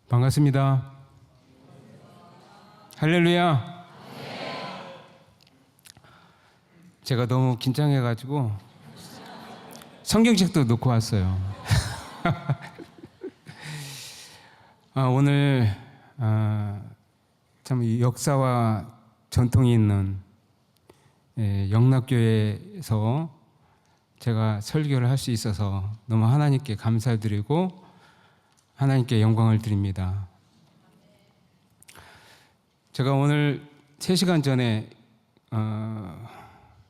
반갑습니다. 할렐루야. 제가 너무 긴장해가지고 성경책도 놓고 왔어요. 오늘 참 역사와 전통이 있는 영락교회에서 제가 설교를 할 수 있어서 너무 하나님께 감사드리고 하나님께 영광을 드립니다. 제가 오늘 3시간 전에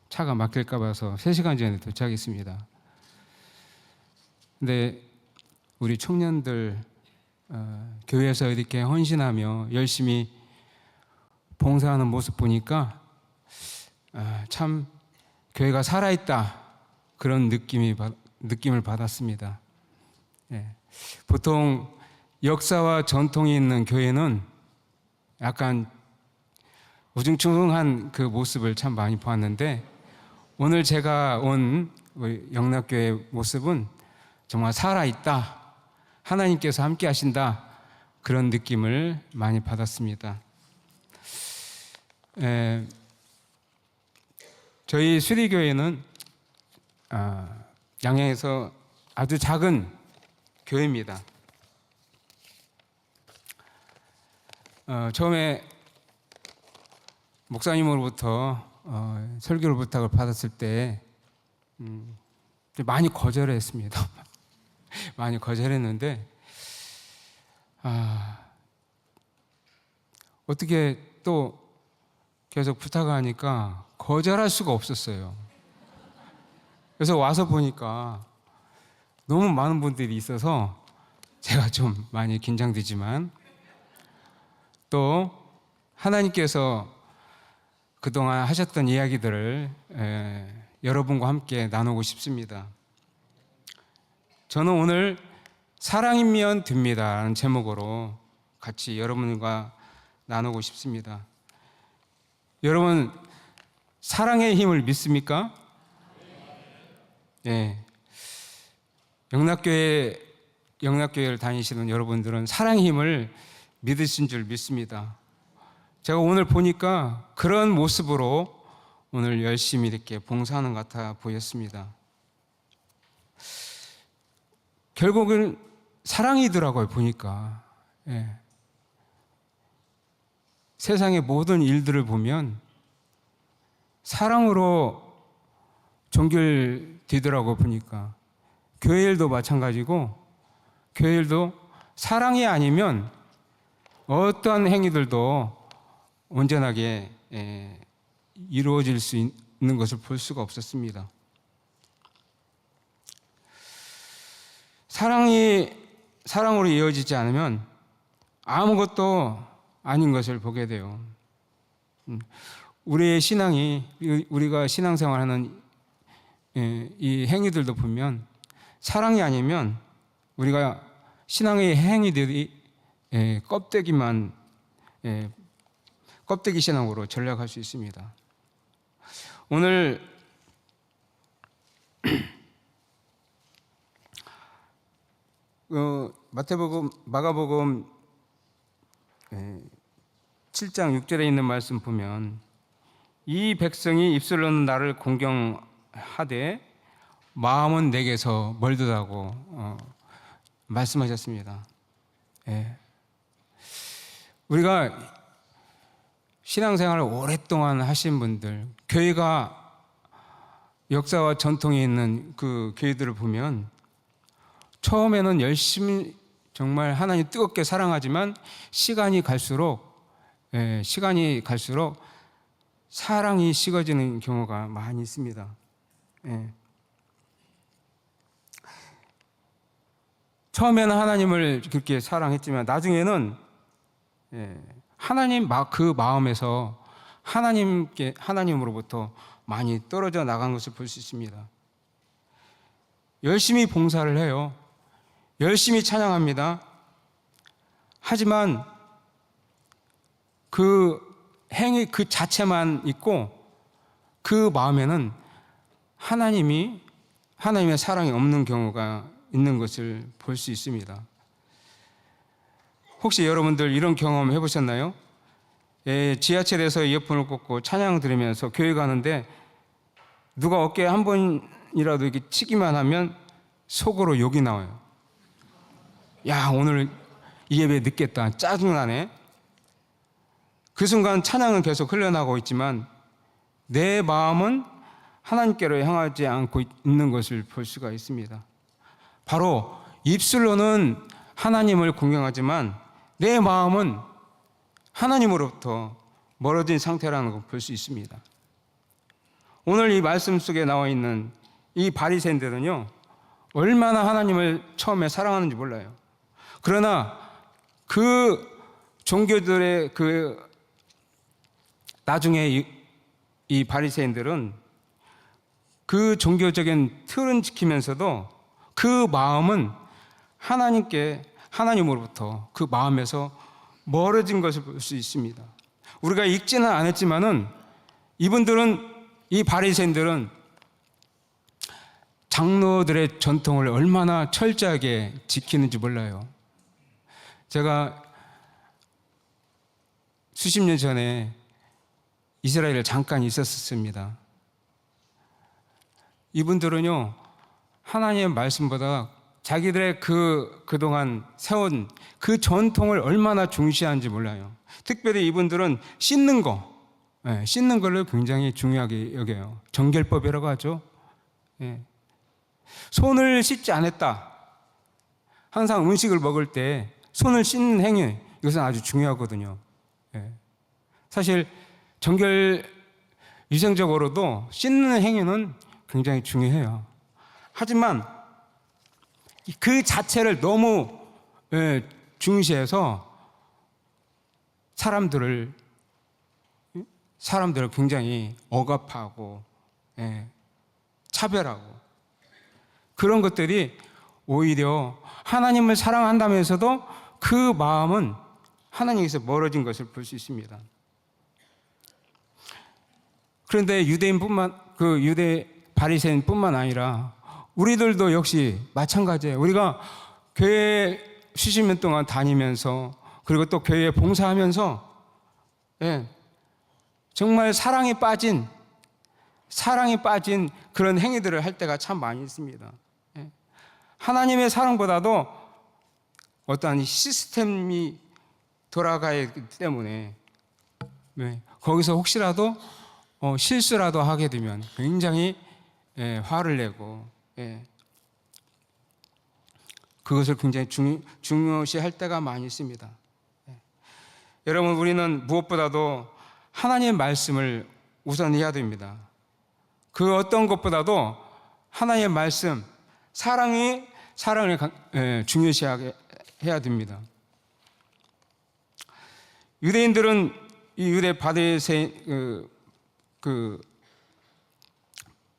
차가 막힐까 봐서 3시간 전에 도착했습니다. 근데 우리 청년들 교회에서 이렇게 헌신하며 열심히 봉사하는 모습 보니까 참 교회가 살아있다 그런 느낌을 받았습니다. 보통 역사와 전통이 있는 교회는 약간 우중충한 그 모습을 참 많이 보았는데 오늘 제가 온 영락교회 모습은 정말 살아있다, 하나님께서 함께 하신다 그런 느낌을 많이 받았습니다. 저희 수리교회는 양양에서 아주 작은 교회입니다. 처음에 목사님으로부터 설교를 부탁을 받았을 때 많이 거절했습니다. 많이 거절했는데 어떻게 또 계속 부탁을 하니까 거절할 수가 없었어요. 그래서 와서 보니까 너무 많은 분들이 있어서 제가 좀 많이 긴장되지만 또 하나님께서 그동안 하셨던 이야기들을 여러분과 함께 나누고 싶습니다. 저는 오늘 사랑이면 됩니다 라는 제목으로 같이 여러분과 나누고 싶습니다. 여러분 사랑의 힘을 믿습니까? 네. 영락교회를 다니시는 여러분들은 사랑의 힘을 믿으신 줄 믿습니다. 제가 오늘 보니까 그런 모습으로 오늘 열심히 이렇게 봉사하는 것 같아 보였습니다. 결국은 사랑이더라고요, 보니까. 세상의 모든 일들을 보면 사랑으로 종결되더라고요, 보니까. 교회 일도 마찬가지고 교회 일도 사랑이 아니면 어떠한 행위들도 온전하게 이루어질 수 있는 것을 볼 수가 없었습니다. 사랑으로 이어지지 않으면 아무것도 아닌 것을 보게 돼요. 우리의 신앙이, 우리가 신앙생활하는 이 행위들도 보면 사랑이 아니면 우리가 신앙의 행위들이 껍데기 신앙으로 전락할 수 있습니다. 오늘 마태복음, 마가복음 7장 6절에 있는 말씀 보면 이 백성이 입술로는 나를 공경하되 마음은 내게서 멀더라고 말씀하셨습니다. 우리가 신앙생활을 오랫동안 하신 분들, 교회가 역사와 전통이 있는 그 교회들을 보면 처음에는 열심히 정말 하나님 뜨겁게 사랑하지만 시간이 갈수록 사랑이 식어지는 경우가 많이 있습니다. 처음에는 하나님을 그렇게 사랑했지만 나중에는 하나님 그 마음에서 하나님으로부터 많이 떨어져 나간 것을 볼 수 있습니다. 열심히 봉사를 해요. 열심히 찬양합니다. 하지만 그 행위 그 자체만 있고 그 마음에는 하나님의 사랑이 없는 경우가 있는 것을 볼 수 있습니다. 혹시 여러분들 이런 경험 해보셨나요? 지하철에서 이어폰을 꽂고 찬양 들으면서 교회 가는데 누가 어깨에 한 번이라도 이렇게 치기만 하면 속으로 욕이 나와요. 야, 오늘 이 예배 늦겠다. 짜증나네. 그 순간 찬양은 계속 흘러나가고 있지만 내 마음은 하나님께로 향하지 않고 있는 것을 볼 수가 있습니다. 바로 입술로는 하나님을 공경하지만 내 마음은 하나님으로부터 멀어진 상태라는 걸 볼 수 있습니다. 오늘 이 말씀 속에 나와 있는 이 바리새인들은요, 얼마나 하나님을 처음에 사랑하는지 몰라요. 그러나 그 종교들의 나중에 이 바리새인들은 그 종교적인 틀은 지키면서도 그 마음은 하나님으로부터 그 마음에서 멀어진 것을 볼 수 있습니다. 우리가 읽지는 않았지만은 이 바리새인들은 장로들의 전통을 얼마나 철저하게 지키는지 몰라요. 제가 수십 년 전에 이스라엘에 잠깐 있었습니다. 이분들은요, 하나님의 말씀보다 자기들의 그동안 세운 그 전통을 얼마나 중시하는지 몰라요. 특별히 이분들은 씻는 걸로 굉장히 중요하게 여겨요. 정결법이라고 하죠. 손을 씻지 않았다. 항상 음식을 먹을 때 손을 씻는 행위, 이것은 아주 중요하거든요. 사실 위생적으로도 씻는 행위는 굉장히 중요해요. 하지만 그 자체를 너무 중시해서 사람들을 굉장히 억압하고 차별하고 그런 것들이 오히려 하나님을 사랑한다면서도 그 마음은 하나님께서 멀어진 것을 볼 수 있습니다. 그런데 유대 바리새인뿐만 아니라 우리들도 역시 마찬가지예요. 우리가 교회 수십 년 동안 다니면서 그리고 또 교회에 봉사하면서 정말 사랑에 빠진 그런 행위들을 할 때가 참 많이 있습니다. 하나님의 사랑보다도 어떠한 시스템이 돌아가야 하기 때문에 거기서 혹시라도 실수라도 하게 되면 굉장히 화를 내고 그것을 굉장히 중요시할 때가 많이 있습니다. 여러분, 우리는 무엇보다도 하나님의 말씀을 우선해야 됩니다. 그 어떤 것보다도 하나님의 말씀, 사랑을 중요시하게 해야 됩니다. 유대인들은 이 유대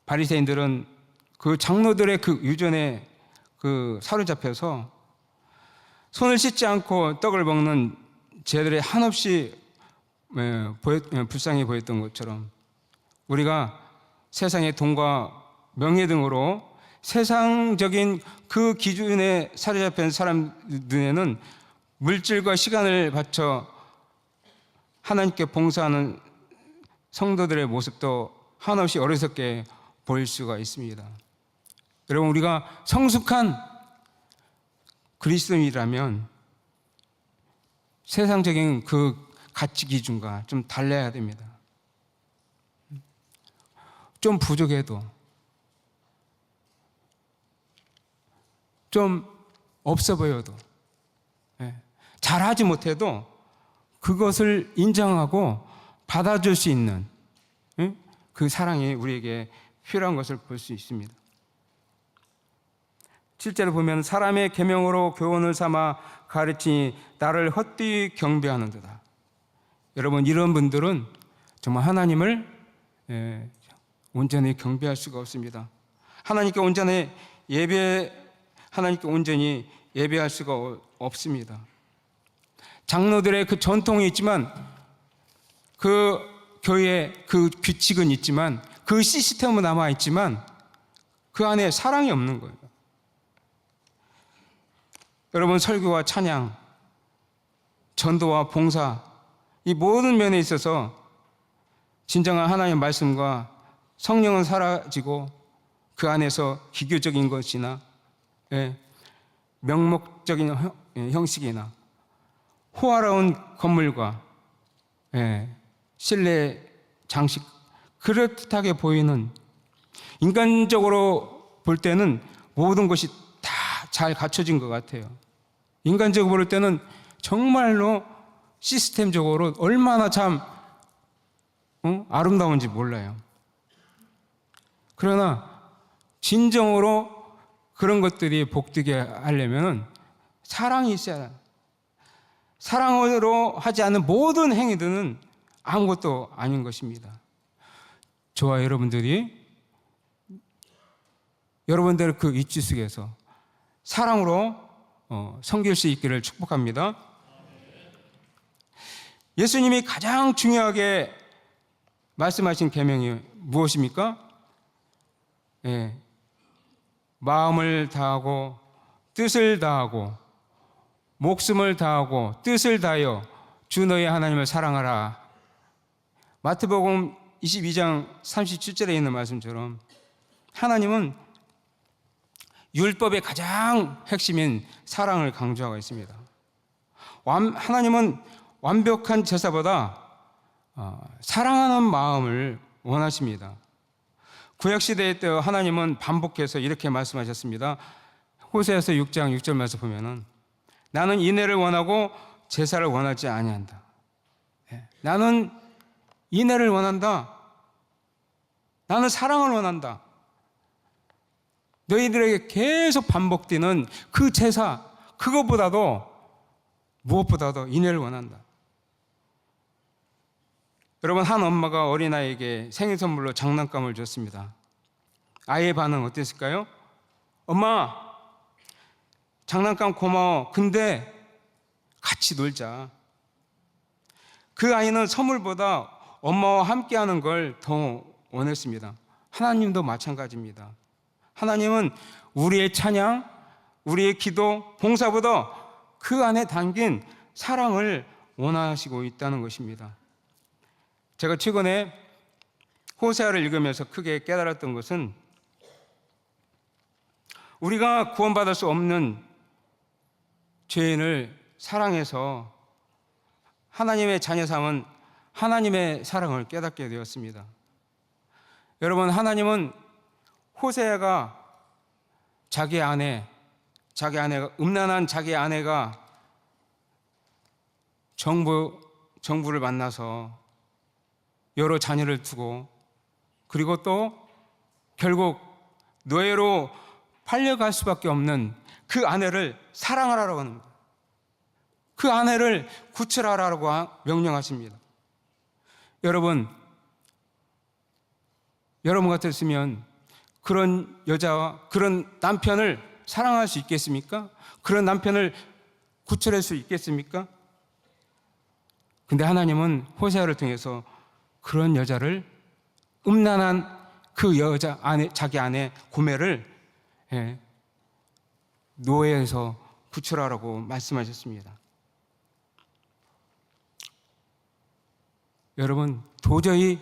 바리새인들은 그 장로들의 그 유전에 사로잡혀서 손을 씻지 않고 떡을 먹는 제들이 한없이 불쌍해 보였던 것처럼 우리가 세상의 돈과 명예 등으로 세상적인 그 기준에 사로잡힌 사람 눈에는 물질과 시간을 바쳐 하나님께 봉사하는 성도들의 모습도 한없이 어리석게 보일 수가 있습니다. 여러분, 우리가 성숙한 그리스도인이라면 세상적인 그 가치 기준과 좀 달라야 됩니다. 좀 부족해도, 좀 없어 보여도, 잘하지 못해도 그것을 인정하고 받아줄 수 있는 그 사랑이 우리에게 필요한 것을 볼 수 있습니다. 실제로 보면 사람의 계명으로 교훈을 삼아 가르치니 나를 헛되이 경배하는도다. 여러분, 이런 분들은 정말 하나님을 온전히 경배할 수가 없습니다. 하나님께 온전히 예배할 수가 없습니다. 장로들의 그 전통이 있지만, 그 교회의 그 규칙은 있지만, 그 시스템은 남아 있지만 그 안에 사랑이 없는 거예요. 여러분, 설교와 찬양, 전도와 봉사, 이 모든 면에 있어서 진정한 하나님의 말씀과 성령은 사라지고 그 안에서 기교적인 것이나 명목적인 형식이나 호화로운 건물과 실내 장식, 그럴듯하게 보이는, 인간적으로 볼 때는 모든 것이 다 잘 갖춰진 것 같아요. 인간적으로 볼 때는 정말로 시스템적으로 얼마나 참 아름다운지 몰라요. 그러나 진정으로 그런 것들이 복되게 하려면 사랑이 있어야 해요. 사랑으로 하지 않는 모든 행위들은 아무것도 아닌 것입니다. 저와 여러분들이 여러분들 그 입지 속에서 사랑으로 섬길 수 있기를 축복합니다. 예수님이 가장 중요하게 말씀하신 계명이 무엇입니까? 마음을 다하고 뜻을 다하고 목숨을 다하고 뜻을 다하여 주 너의 하나님을 사랑하라. 마태복음 22장 37절에 있는 말씀처럼 하나님은 율법의 가장 핵심인 사랑을 강조하고 있습니다. 하나님은 완벽한 제사보다 사랑하는 마음을 원하십니다. 구약시대 때 하나님은 반복해서 이렇게 말씀하셨습니다. 호세아서 6장 6절 말씀 보면은 나는 인애를 원하고 제사를 원하지 아니한다. 나는 인애를 원한다. 나는 사랑을 원한다. 너희들에게 계속 반복되는 그 제사, 그것보다도 무엇보다도 인애를 원한다. 여러분, 한 엄마가 어린아이에게 생일 선물로 장난감을 줬습니다. 아이의 반응 어땠을까요? 엄마, 장난감 고마워. 근데 같이 놀자. 그 아이는 선물보다 엄마와 함께하는 걸 더 원했습니다. 하나님도 마찬가지입니다. 하나님은 우리의 찬양, 우리의 기도, 봉사보다 그 안에 담긴 사랑을 원하시고 있다는 것입니다. 제가 최근에 호세아를 읽으면서 크게 깨달았던 것은 우리가 구원받을 수 없는 죄인을 사랑해서 하나님의 자녀 삼은 하나님의 사랑을 깨닫게 되었습니다. 여러분, 하나님은 호세아가 자기 아내가 음란한 자기 아내가 정부를 만나서 여러 자녀를 두고 그리고 또 결국 노예로 팔려갈 수밖에 없는 그 아내를 사랑하라고 합니다. 그 아내를 구출하라고 명령하십니다. 여러분 같았으면 그런 여자와 그런 남편을 사랑할 수 있겠습니까? 그런 남편을 구출할 수 있겠습니까? 근데 하나님은 호세아를 통해서 그런 여자를, 음란한 그 여자 아내, 자기 아내 고멜을 노예에서 구출하라고 말씀하셨습니다. 여러분, 도저히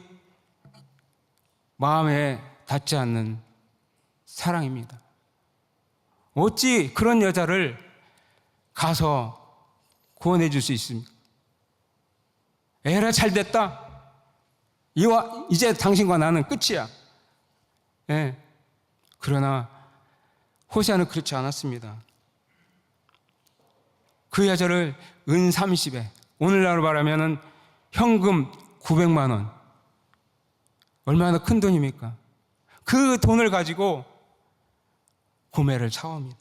마음에 닿지 않는 사랑입니다. 어찌 그런 여자를 가서 구원해 줄 수 있습니까? 에라, 잘 됐다. 이제 당신과 나는 끝이야. 그러나 호세아는 그렇지 않았습니다. 그 여자를 은 30에, 오늘날로 말하면 현금 900만 원. 얼마나 큰 돈입니까? 그 돈을 가지고 고멜을 사옵니다.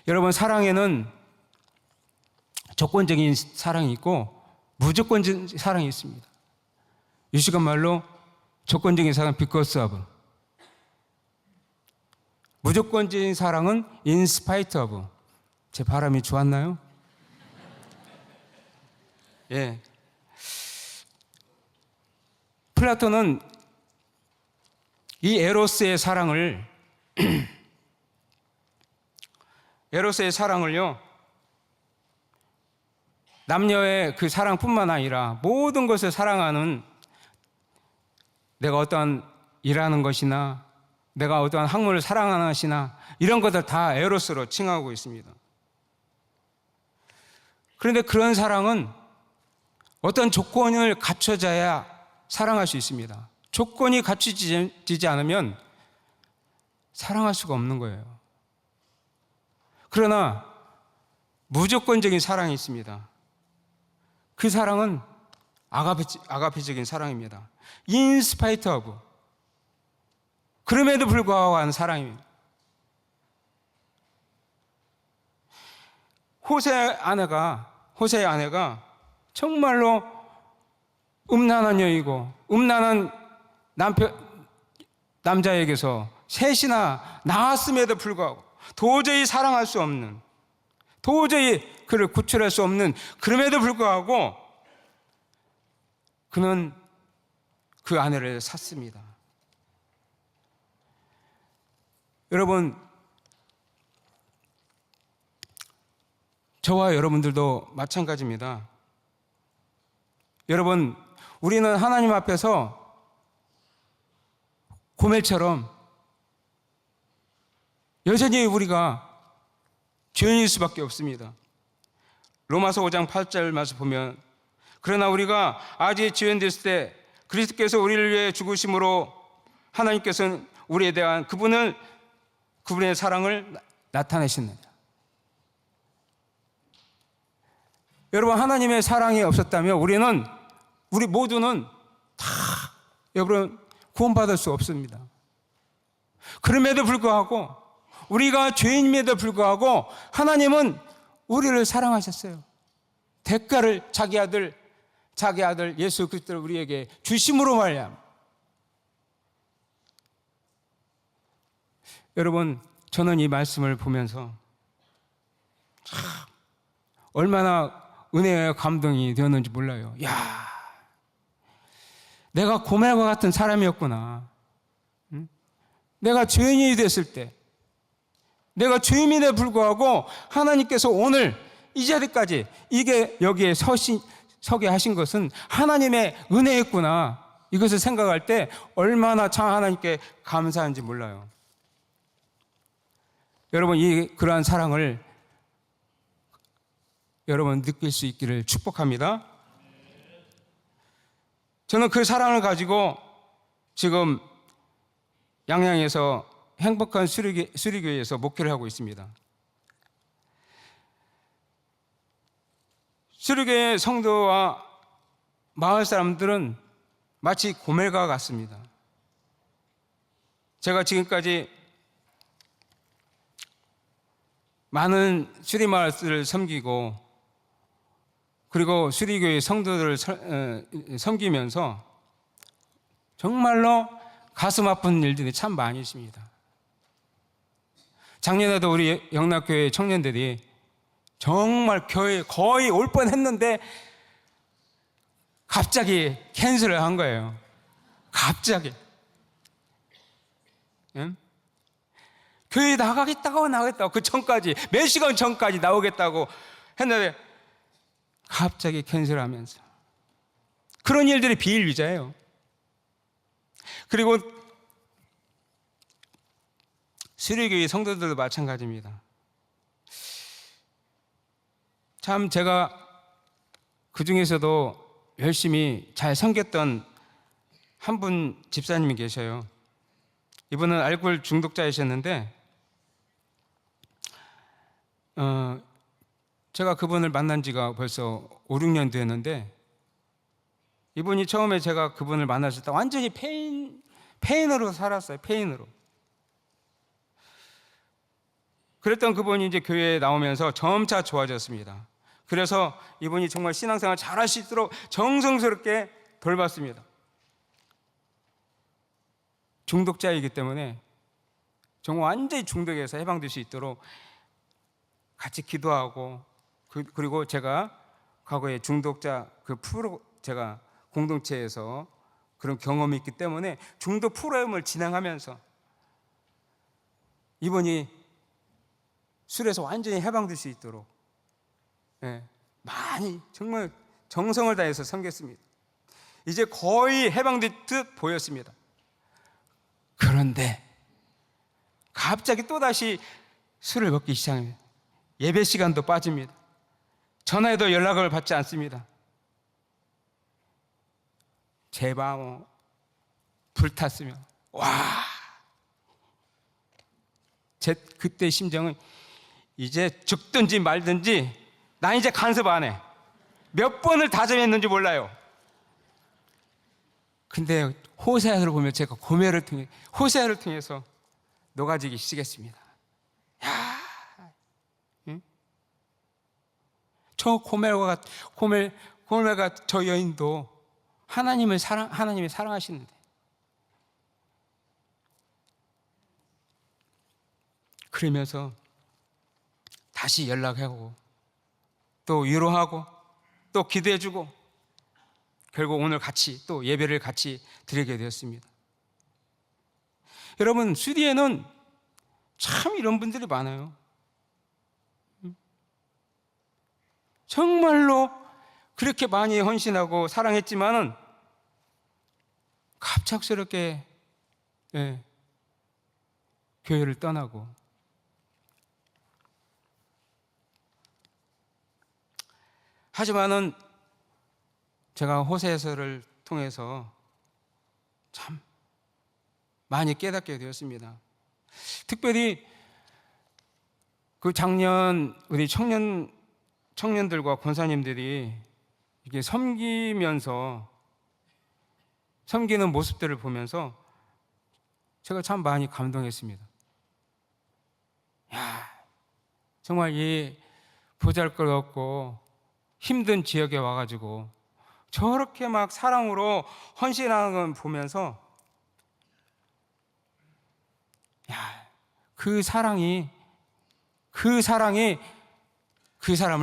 여러분, 사랑에는 조건적인 사랑이 있고 무조건적인 사랑이 있습니다. 유시간 말로 조건적인 사랑 because of, 무조건적인 사랑은 in spite of. 제 발음이 좋았나요? 플라톤은 이 에로스의 사랑을요 남녀의 그 사랑뿐만 아니라 모든 것을 사랑하는, 내가 어떠한 일하는 것이나 내가 어떠한 학문을 사랑하는 것이나 이런 것들 다 에로스로 칭하고 있습니다. 그런데 그런 사랑은 어떤 조건을 갖춰져야 사랑할 수 있습니다. 조건이 갖춰지지 않으면 사랑할 수가 없는 거예요. 그러나 무조건적인 사랑이 있습니다. 그 사랑은 아가페적인 사랑입니다. In spite of, 그럼에도 불구하고 하는 사랑입니다. 호세의 아내가 정말로 음란한 여이고 음란한 남자에게서 셋이나 낳았음에도 불구하고 도저히 사랑할 수 없는, 도저히 그를 구출할 수 없는, 그럼에도 불구하고 그는 그 아내를 샀습니다. 여러분, 저와 여러분들도 마찬가지입니다. 여러분, 우리는 하나님 앞에서 고멜처럼 여전히 우리가 죄인일 수밖에 없습니다. 로마서 5장 8절 말씀 보면, 그러나 우리가 아직 죄인 됐을 때 그리스도께서 우리를 위해 죽으심으로 하나님께서는 우리에 대한 그분의 사랑을 나타내십니다. 여러분, 하나님의 사랑이 없었다면 우리 모두는 다 여러분 구원받을 수 없습니다. 그럼에도 불구하고, 우리가 죄인임에도 불구하고 하나님은 우리를 사랑하셨어요. 대가를 자기 아들 예수 그리스도를 우리에게 주심으로 말미암아. 여러분, 저는 이 말씀을 보면서 얼마나 은혜와 감동이 되었는지 몰라요. 야, 내가 고멜과 같은 사람이었구나. 내가 죄인이 됐을 때, 내가 죄인임에도 불구하고 하나님께서 오늘 이 자리까지 이게 여기에 서게 하신 것은 하나님의 은혜였구나. 이것을 생각할 때 얼마나 참 하나님께 감사한지 몰라요. 여러분, 그러한 사랑을 여러분 느낄 수 있기를 축복합니다. 저는 그 사랑을 가지고 지금 양양에서 행복한 수리교회에서 목회를 하고 있습니다. 수리교회 성도와 마을 사람들은 마치 고멜과 같습니다. 제가 지금까지 많은 수리마을을 섬기고, 그리고 수리교회 성도들을 섬기면서 정말로 가슴 아픈 일들이 참 많이 있습니다. 작년에도 우리 영락교회 청년들이 정말 교회 거의 올 뻔했는데 갑자기 캔슬을 한 거예요. 갑자기. 응? 교회에 나가겠다고 그 전까지, 몇 시간 전까지 나오겠다고 했는데 갑자기 캔슬하면서, 그런 일들이 비일비재예요. 그리고 수리교회 성도들도 마찬가지입니다. 참 제가 그 중에서도 열심히 잘 섬겼던 한 분 집사님이 계셔요. 이분은 알코올 중독자이셨는데 제가 그분을 만난 지가 벌써 5, 6년 됐는데, 이분이 처음에 제가 그분을 만났을 때 완전히 페인으로 살았어요. 페인으로. 그랬던 그분이 이제 교회에 나오면서 점차 좋아졌습니다. 그래서 이분이 정말 신앙생활 잘할 수 있도록 정성스럽게 돌봤습니다. 중독자이기 때문에 정말 완전히 중독에서 해방될 수 있도록 같이 기도하고, 그리고 제가 과거에 중독자 제가 공동체에서 그런 경험이 있기 때문에 중독 프로그램을 진행하면서 이분이 술에서 완전히 해방될 수 있도록 많이 정말 정성을 다해서 섬겼습니다. 이제 거의 해방될 듯 보였습니다. 그런데 갑자기 또다시 술을 먹기 시작합니다. 예배 시간도 빠집니다. 전화해도 연락을 받지 않습니다. 제 마음은 불탔으며, 제 그때 심정은 이제 죽든지 말든지 나 이제 간섭 안 해. 몇 번을 다짐했는지 몰라요. 근데 호세아를 보면 제가 호세아를 통해서 녹아지기 시작했습니다. 응? 저 고멜가 저 여인도 하나님을 사랑하시는데, 그러면서 다시 연락하고 또 위로하고 또 기도해주고 결국 오늘 같이 또 예배를 같이 드리게 되었습니다. 여러분, 수디에는 참 이런 분들이 많아요. 정말로 그렇게 많이 헌신하고 사랑했지만은 갑작스럽게 교회를 떠나고, 하지만은 제가 호세아서를 통해서 참 많이 깨닫게 되었습니다. 특별히 그 작년 우리 청년들과 권사님들이 이게 섬기는 모습들을 보면서 제가 참 많이 감동했습니다. 정말 이 보잘것없고 힘든 지역에 와가지고 저렇게 막 사랑으로 헌신하는 걸 보면서 그 사랑이 그 사람을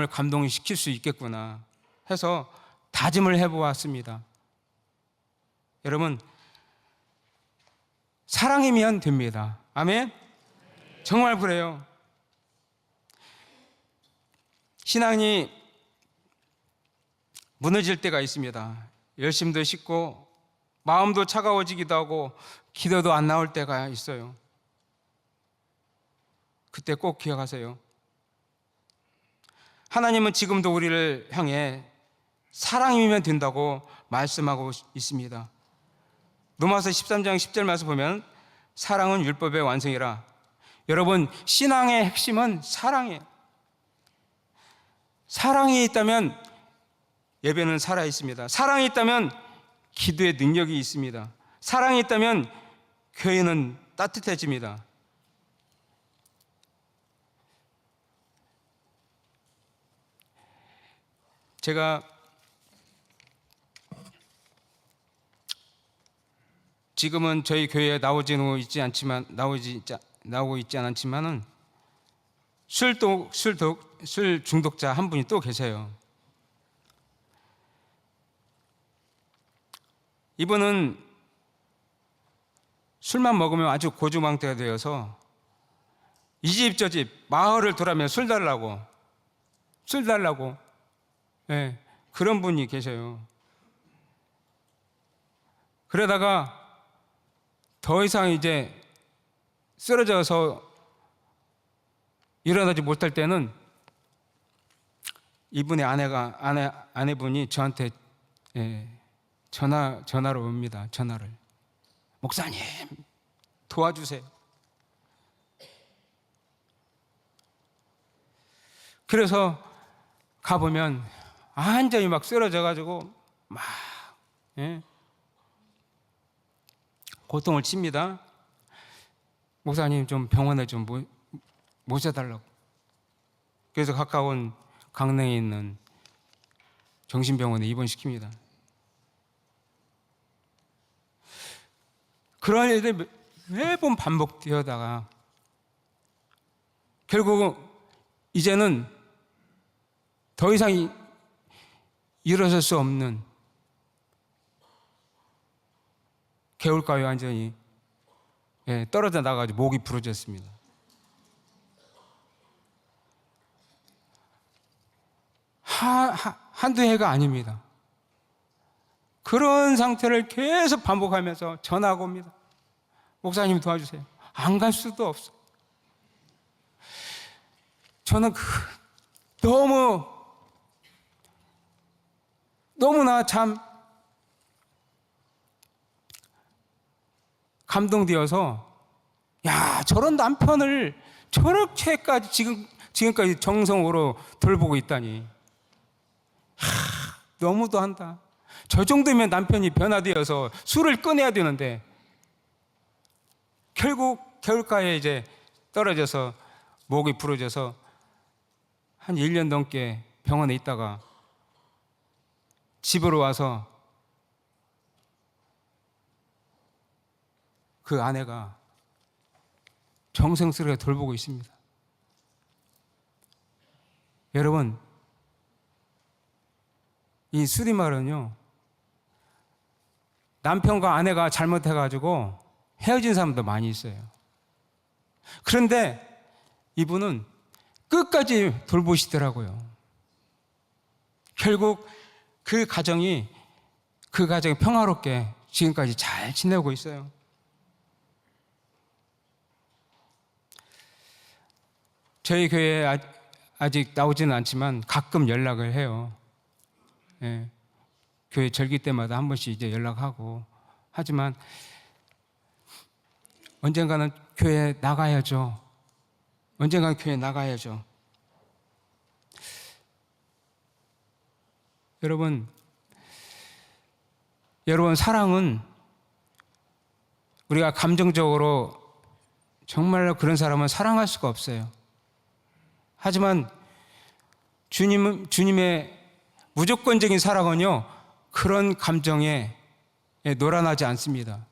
감동시킬 수 있겠구나 해서 다짐을 해보았습니다. 여러분, 사랑이면 됩니다. 아멘? 정말 그래요. 신앙이 무너질 때가 있습니다. 열심도 식고 마음도 차가워지기도 하고 기도도 안 나올 때가 있어요. 그때 꼭 기억하세요. 하나님은 지금도 우리를 향해 사랑이면 된다고 말씀하고 있습니다. 로마서 13장 10절 말씀 보면 사랑은 율법의 완성이라. 여러분, 신앙의 핵심은 사랑이에요. 사랑이 있다면 예배는 살아있습니다. 사랑이 있다면 기도의 능력이 있습니다. 사랑이 있다면 교회는 따뜻해집니다. 제가 지금은 저희 교회에 나오고 있지 않지만은 술 중독자 한 분이 또 계세요. 이분은 술만 먹으면 아주 고주망태가 되어서 이 집 저 집 마을을 돌아면 술 달라고 그런 분이 계셔요. 그러다가 더 이상 이제 쓰러져서 일어나지 못할 때는 이분의 아내분이 저한테 전화로 옵니다. 전화를. 목사님, 도와주세요. 그래서 가보면 완전히 막 쓰러져가지고 막 고통을 칩니다. 목사님 좀 병원에 좀 모셔달라고. 그래서 가까운 강릉에 있는 정신병원에 입원시킵니다. 그런 일들이 매번 반복되다가 결국 이제는 더 이상 일어설 수 없는 개울가에 완전히 떨어져 나가지고 목이 부러졌습니다. 한두 해가 아닙니다. 그런 상태를 계속 반복하면서 전화가 옵니다. 목사님 도와주세요. 안 갈 수도 없어. 저는 너무나 참 감동되어서, 야, 저런 남편을 저렇게까지 지금까지 정성으로 돌보고 있다니. 너무도 한다. 저 정도면 남편이 변화되어서 술을 끊어야 되는데, 결국 겨울가에 이제 떨어져서 목이 부러져서 한 1년 넘게 병원에 있다가 집으로 와서 그 아내가 정성스레 돌보고 있습니다. 여러분, 이 수리말은요, 남편과 아내가 잘못해가지고 헤어진 사람도 많이 있어요. 그런데 이분은 끝까지 돌보시더라고요. 결국 그 가정이 평화롭게 지금까지 잘 지내고 있어요. 저희 교회에 아직 나오지는 않지만 가끔 연락을 해요. 예, 교회 절기 때마다 한 번씩 이제 연락하고 하지만 언젠가는 교회에 나가야죠. 언젠가는 교회에 나가야죠. 여러분, 사랑은 우리가 감정적으로 정말로 그런 사람은 사랑할 수가 없어요. 하지만 주님의 무조건적인 사랑은요, 그런 감정에 놀아나지 않습니다.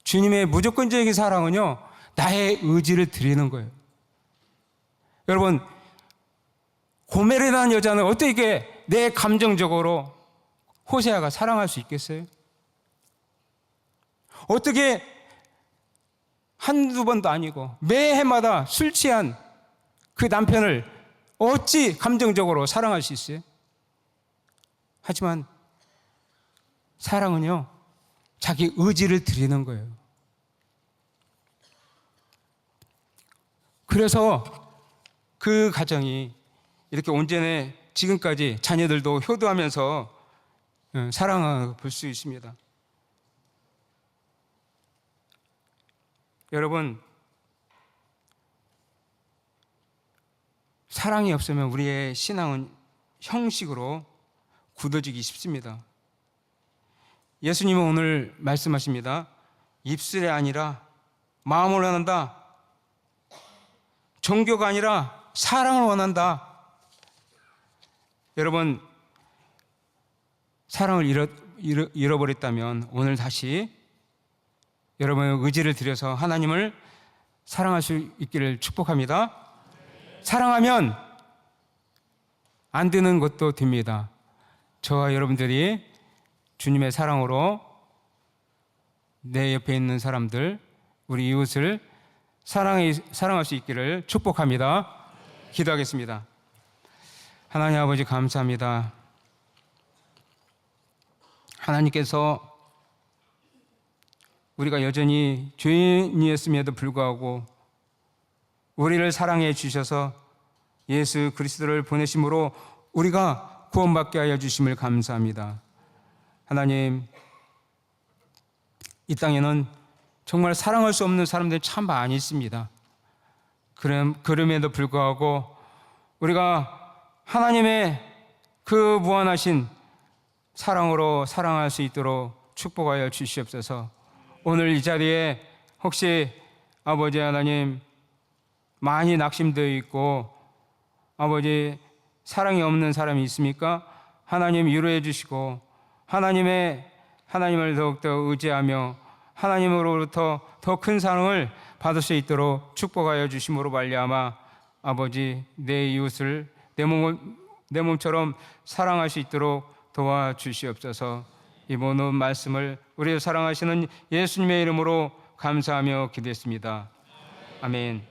주님의 무조건적인 사랑은요, 나의 의지를 드리는 거예요. 여러분, 고멜이라는 여자는 어떻게 내 감정적으로 호세아가 사랑할 수 있겠어요? 어떻게 한두 번도 아니고 매해마다 술 취한 그 남편을 어찌 감정적으로 사랑할 수 있어요? 하지만 사랑은요, 자기 의지를 드리는 거예요. 그래서 그 가정이 이렇게 온전히 지금까지 자녀들도 효도하면서 사랑을 볼 수 있습니다. 여러분, 사랑이 없으면 우리의 신앙은 형식으로 굳어지기 쉽습니다. 예수님은 오늘 말씀하십니다. 입술이 아니라 마음을 원한다. 종교가 아니라 사랑을 원한다. 여러분, 사랑을 잃어버렸다면 오늘 다시 여러분의 의지를 들여서 하나님을 사랑할 수 있기를 축복합니다. 사랑하면 안 되는 것도 됩니다. 저와 여러분들이 주님의 사랑으로 내 옆에 있는 사람들, 우리 이웃을 사랑할 수 있기를 축복합니다. 기도하겠습니다. 하나님 아버지, 감사합니다. 하나님께서 우리가 여전히 죄인이었음에도 불구하고 우리를 사랑해 주셔서 예수 그리스도를 보내심으로 우리가 구원받게 하여 주심을 감사합니다. 하나님, 이 땅에는 정말 사랑할 수 없는 사람들이 참 많이 있습니다. 그럼에도 불구하고 우리가 하나님의 그 무한하신 사랑으로 사랑할 수 있도록 축복하여 주시옵소서. 오늘 이 자리에 혹시 아버지 하나님 많이 낙심되어 있고 아버지 사랑이 없는 사람이 있습니까? 하나님 위로해 주시고 하나님을 더욱더 의지하며 하나님으로부터 더 큰 사랑을 받을 수 있도록 축복하여 주심으로 말미암아 아버지 내 이웃을 내 몸처럼 사랑할 수 있도록 도와주시옵소서. 이 모든 말씀을 우리를 사랑하시는 예수님의 이름으로 감사하며 기도했습니다. 아멘.